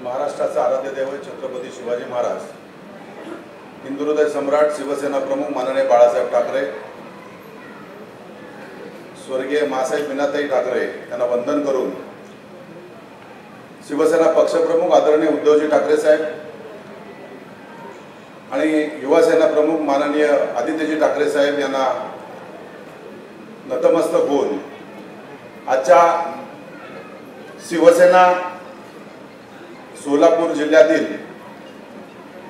महाराष्ट्राचा आराध्य दैवत छत्रपती शिवाजी महाराज, हिंदुहृदय सम्राट, शिवसेना प्रमुख माननीय बाळासाहेब ठाकरे, स्वर्गीय मासाहेब मीनाताई ठाकरे यांना वंदन करून शिवसेना पक्षप्रमुख आदरणीय उद्धवजी ठाकरे साहेब आणि युवासेना प्रमुख माननीय आदित्यजी ठाकरे साहेब यांना नतमस्तक होऊन आजच्या शिवसेना सोलापूर जिल्ह्यातील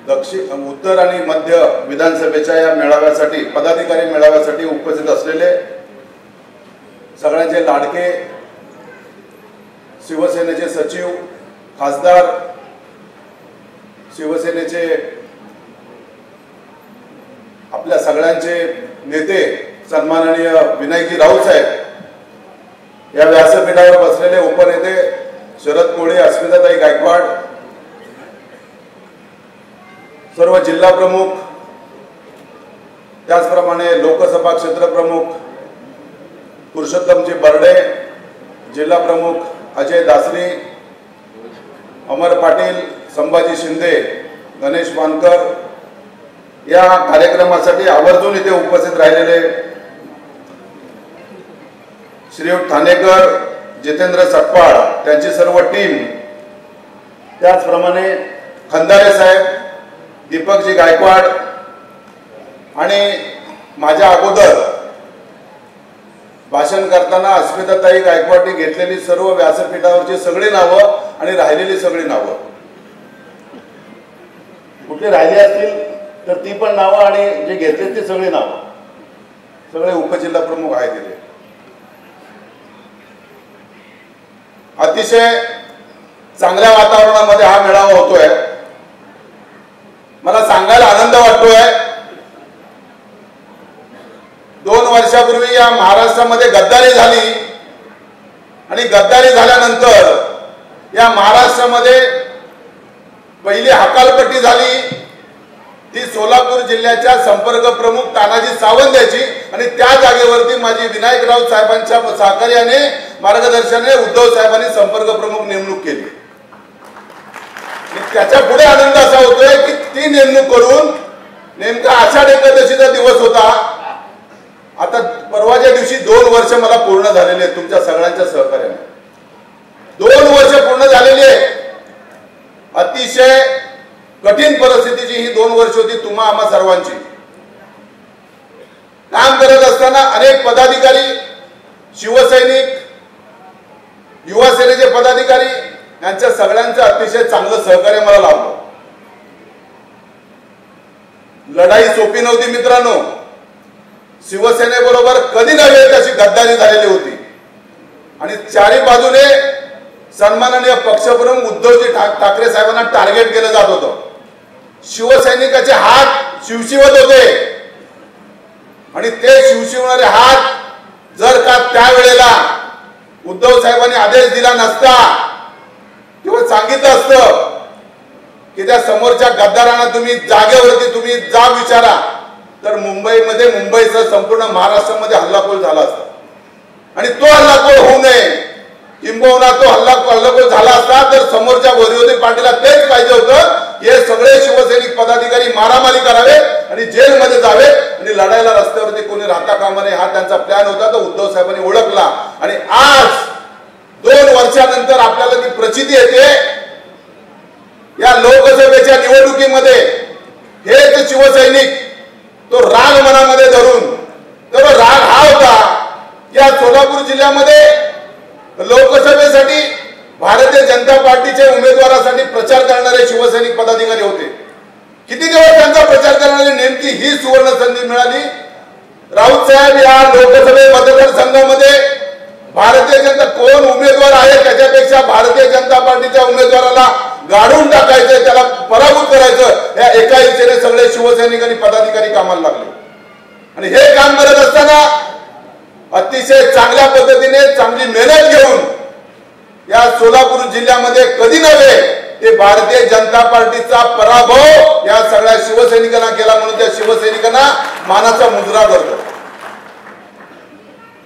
दक्षिण, उत्तर आणि मध्य विधानसभेच्या या मेळाव्यासाठी, पदाधिकारी मेळाव्यासाठी उपस्थित असलेले सगळ्यांचे लाडके शिवसेनेचे सचिव, खासदार, शिवसेनेचे आपल्या सगळ्यांचे नेते सन्माननीय विनायकजी राऊत साहेब, या व्यासपीठावर बसलेले उपनेते शरद कोळी, अस्मिताताई गायकवाड, सर्व जिल्हा प्रमुख, त्याचप्रमाणे लोकसभा क्षेत्र प्रमुख पुरुषोत्तमजी बर्डे, जिल्हा प्रमुख अजय दासरी, अमर पाटील, संभाजी शिंदे, गणेश वानकर, या कार्यक्रमासाठी आवर्जून इथे उपस्थित राहिलेले श्रीयुत ठाणेकर, जितेंद्र सटपाळ, त्यांची सर्व टीम, त्याचप्रमाणे खंदारे साहेब, दीपकजी गायकवाड आणि माझ्या अगोदर भाषण करताना अस्मिताताई गायकवाडने घेतलेली सर्व व्यासपीठावरची सगळी नावं आणि राहिलेली सगळी नावं, कुठली राहिली असतील तर ती पण नावं आणि जे घेतले ती सगळी नावं, सगळे उपजिल्हा प्रमुख आहेत तिथे. अतिशय चांगल्या वातावरणामध्ये हा मेळावा होतोय. मला सांगायला आनंद वाटतोय, 2 वर्षापूर्वी या महाराष्ट्रामध्ये गद्दारी झाली आणि गद्दारी झाल्यानंतर या महाराष्ट्रामध्ये पहिली हकालपट्टी झाली ती सोलापूर जिल्ह्याच्या संपर्क प्रमुख तानाजी सावंत याची, आणि त्या जागेवरती माझी विनायक राऊत साहेबांच्या सहकार्याने, मार्गदर्शनाने उद्धव साहेबांनी संपर्क प्रमुख नेमणूक केली. त्याच्या पुढे आनंद असा होतोय की ती नेमणूक करून नेमका आषाढ एकादशीचा दिवस होता. आता परवाच्या दिवशी 2 वर्ष मला पूर्ण झालेले आहेत तुमच्या सगळ्यांच्या सहकार्याने. 2 वर्ष पूर्ण झालेली आहे. अतिशय कठीण परिस्थितीची ही 2 वर्ष होती तुम्हा आम्हा सर्वांची. काम करत असताना अनेक पदाधिकारी, शिवसैनिक, युवा सेनेचे पदाधिकारी यांच्या सगळ्यांचं अतिशय चांगलं सहकार्य मला लाभलं. लढाई सोपी नव्हती मित्रांनो. शिवसेनेबरोबर कधी नव्हे तशी गद्दारी झालेली होती आणि चारी बाजूने सन्माननीय पक्षप्रमुख उद्धवजी ठाकरे साहेबांना टार्गेट केलं जात होतं. शिवसैनिकाचे हात शिवशिवत होते आणि ते शिवशिवणारे हात जर का त्यावेळेला उद्धव साहेबांनी आदेश दिला नसता किंवा सांगितलं असतं की त्या समोरच्या गद्दारांना तुम्ही जागेवरती तुम्ही जा विचारा, तर मुंबईमध्ये, मुंबईसह संपूर्ण महाराष्ट्रामध्ये हल्लाखोर झाला असता. आणि तो हल्लाखोर होऊ नये, किंबहुना तो हल्लाखोर झाला असता तर समोरच्या विरोधी पार्टीला तेच पाहिजे होतं, हे सगळे शिवसैनिक पदाधिकारी मारामारी करावे आणि जेलमध्ये जावे आणि लढायला रस्त्यावरती कोणी राहता कामा नये, हा त्यांचा प्लॅन होता. तो उद्धव साहेबांनी ओळखला आणि आज 2 वर्षानंतर आपल्याला ती प्रचिती येते. या लोकसभेच्या निवडणुकीमध्ये हेच शिवसैनिक तो राग मनामध्ये धरून, तर राग हा होता या सोलापूर जिल्ह्यामध्ये लोकसभेसाठी भारतीय जनता पार्टीच्या उमेदवारासाठी प्रचार करणारे शिवसैनिक पदाधिकारी होते. किती दिवस त्यांचा प्रचार करणारी नेमकी ही सुवर्ण संधी मिळाली. राऊत साहेब या लोकसभे मतदारसंघामध्ये भारतीय जनता कोण उमेदवार आहे त्याच्यापेक्षा भारतीय जनता पार्टीच्या उमेदवाराला गाडून टाकायचं, त्याला पराभूत करायचं, या एका इच्छेने सगळे शिवसैनिक आणि पदाधिकारी कामाला लागले. आणि हे काम करत असताना अतिशय चांगल्या पद्धतीने चांगली मेहनत घेऊन या सोलापूर जिल्ह्यामध्ये कधी नव्हे ते भारतीय जनता पार्टीचा पराभव या सगळ्या शिवसैनिकांना केला, म्हणून त्या शिवसैनिकांना मानाचा मुजरा करतो.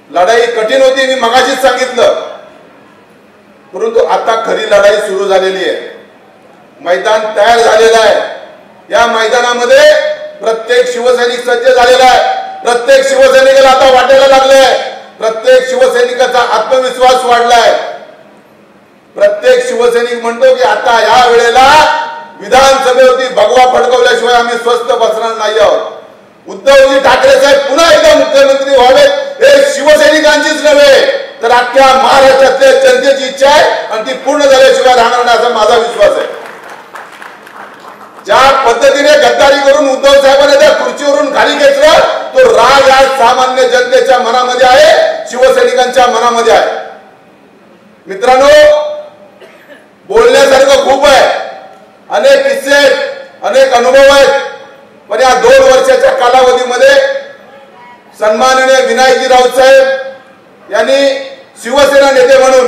लढाई कठीण होती, मी मगाशीच सांगितलं, परंतु आता खरी लढाई सुरू झालेली आहे. मैदान तयार झालेलं आहे। या मैदानामध्ये प्रत्येक शिवसैनिक सज्ज झालेला आहे। प्रत्येक शिवसैनिकाला आता वाटायला लागलंय, प्रत्येक शिवसैनिकाचा आत्मविश्वास वाढलाय। प्रत्येक शिवसैनिक म्हणतो की आता या वेळेला विधानसभेवरती भगवा फडकवल्याशिवाय आम्ही स्वस्थ बसणार नाही आहोत। उद्धवजी ठाकरे साहेब पुन्हा एकदा मुख्यमंत्री व्हावेत, हे शिवसैनिकांचीच नव्हे तर अख्ख्या महाराष्ट्रातल्या जनतेची इच्छा आहे आणि ती पूर्ण झाल्याशिवाय राहणार नाही असा माझा विश्वास आहे। ज्या पद्धतीने गद्दारी करून उद्धव साहेबांनी त्या खुर्चीवरून खाली घेतलं, तो राग या सामान्य जनतेच्या मनामध्ये आहे, शिवसैनिकांच्या मनामध्ये आहे। मित्रांनो, बोलण्यासारखं खूप आहे, अनेक किस्से आहेत, अनेक अनुभव आहेत, पण या 2 वर्षाच्या कालावधीमध्ये सन्माननीय विनायकजी राऊत साहेब यांनी शिवसेना नेते म्हणून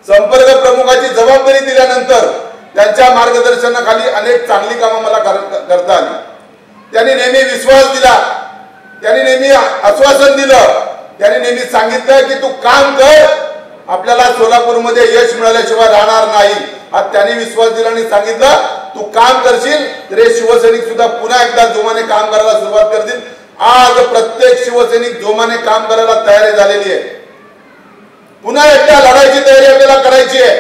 संपर्क प्रमुखाची जबाबदारी दिल्यानंतर त्यांच्या मार्गदर्शनाखाली अनेक चांगली कामं मला करता आली। त्यांनी नेहमी विश्वास दिला, त्यांनी नेहमी आश्वासन दिलं, त्यांनी नेहमी सांगितलं की तू काम कर, आपल्याला सोलापूरमध्ये यश मिळाल्याशिवाय राहणार नाही। आज त्यांनी विश्वास दिला आणि सांगितलं तू काम करशील तर हे शिवसैनिक सुद्धा पुन्हा एकदा जोमाने काम करायला सुरुवात करतील। आज प्रत्येक शिवसैनिक जोमाने काम करायला तयारी झालेली आहे। पुन्हा एकदा लढायची तयारी आपल्याला करायची आहे।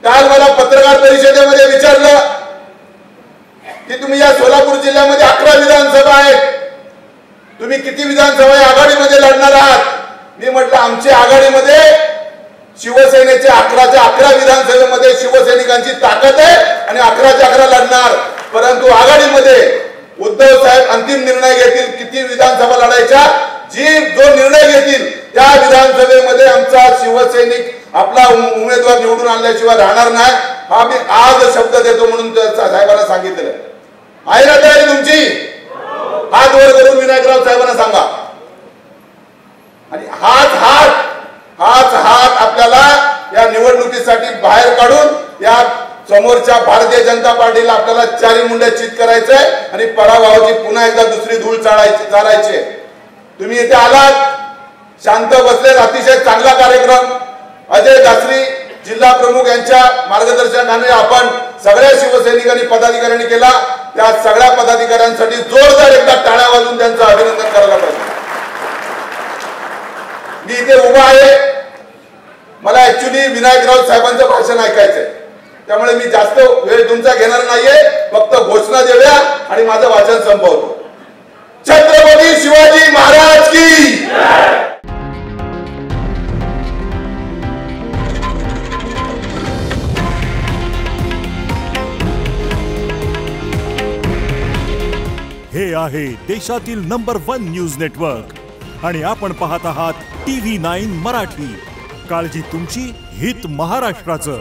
काल मला पत्रकार परिषदेमध्ये विचारलं की तुम्ही या सोलापूर जिल्ह्यामध्ये 11 विधानसभा आहेत, तुम्ही किती विधानसभा आघाडीमध्ये लढणार आहात? मी म्हटलं आमची आघाडीमध्ये शिवसेनेचे 11च्या 11 विधानसभेमध्ये शिवसैनिकांची ताकद आहे आणि 11च्या 11 लढणार। परंतु आघाडीमध्ये उद्धव साहेब अंतिम निर्णय घेतील किती विधानसभा लढायच्या, जो निर्णय घेतील त्या विधानसभेमध्ये आमचा शिवसैनिक आपला उमेदवार निवडून आणल्याशिवाय राहणार नाही, हा मी आज शब्द देतो म्हणून साहेबांना सांगितलं आहे। ना तयारी तुमची? हात वर करून विनायकराव साहेबांना सांगा। आणि हाच हात आपल्याला या निवडणुकीसाठी बाहेर काढून या समोरच्या भारतीय जनता पार्टीला आपल्याला चारी मुंड्या चित करायचंय आणि पराभवाची पुन्हा एकदा दुसरी धूळ चारायची। तुम्ही इथे आलात, शांत बसले, अतिशय चांगला कार्यक्रम अजय दासरी जिल्हा प्रमुख यांच्या मार्गदर्शनाखाली आपण सगळ्या शिवसैनिकांनी पदाधिकाऱ्यांनी केला। त्या सगळ्या पदाधिकाऱ्यांसाठी जोरदार एकदा टाळ्या वाजवून त्यांचं अभिनंदन करायला पाहिजे। मी इथे उभा आहे, मला ऍक्च्युली विनायकराव साहेबांचं भाषण ऐकायचंय, त्यामुळे मी जास्त वेळ तुमचा घेणार नाहीये, फक्त घोषणा देऊया आणि माझं वाचन संपवतो। छत्रपती शिवाजी महाराज की हे आहे देशातील नंबर 1 न्यूज नेटवर्क आणि आपण पाहत आहात TV9 मराठी। काळजी तुमची, हित महाराष्ट्राचं।